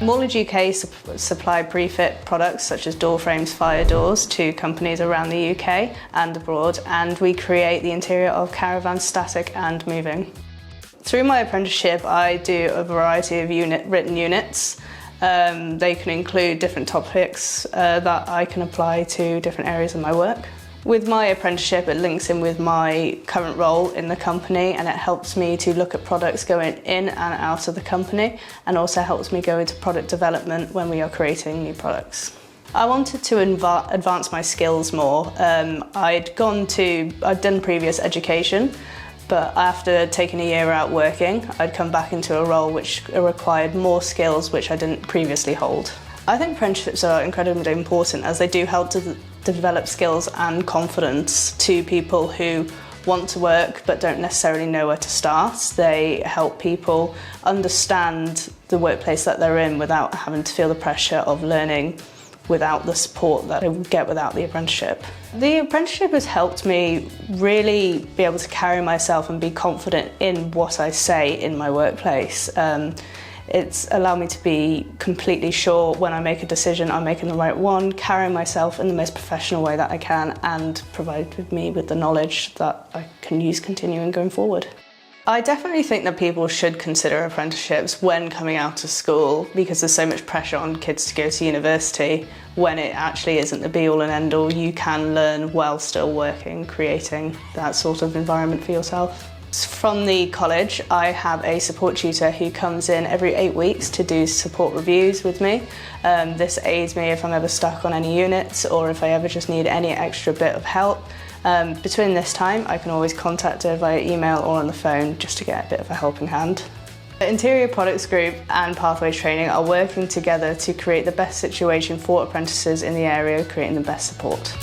Morland UK supply pre-fit products such as door frames, fire doors to companies around the UK and abroad, and we create the interior of caravans, static and moving. Through my apprenticeship I do a variety of written units. They can include different topics that I can apply to different areas of my work. With my apprenticeship, it links in with my current role in the company, and it helps me to look at products going in and out of the company, and also helps me go into product development when we are creating new products. I wanted to advance my skills more. I'd done previous education, but after taking a year out working, I'd come back into a role which required more skills which I didn't previously hold. I think apprenticeships are incredibly important as they do help to develop skills and confidence to people who want to work but don't necessarily know where to start. They help people understand the workplace that they're in without having to feel the pressure of learning without the support that they would get without the apprenticeship. The apprenticeship has helped me really be able to carry myself and be confident in what I say in my workplace. It's allowed me to be completely sure when I make a decision I'm making the right one, carrying myself in the most professional way that I can, and provided me with the knowledge that I can use continuing going forward. I definitely think that people should consider apprenticeships when coming out of school, because there's so much pressure on kids to go to university when it actually isn't the be-all and end-all. You can learn while still working, creating that sort of environment for yourself. From the college, I have a support tutor who comes in every 8 weeks to do support reviews with me. This aids me if I'm ever stuck on any units or if I ever just need any extra bit of help. Between this time, I can always contact her via email or on the phone just to get a bit of a helping hand. The Interior Products Group and Pathways Training are working together to create the best situation for apprentices in the area, creating the best support.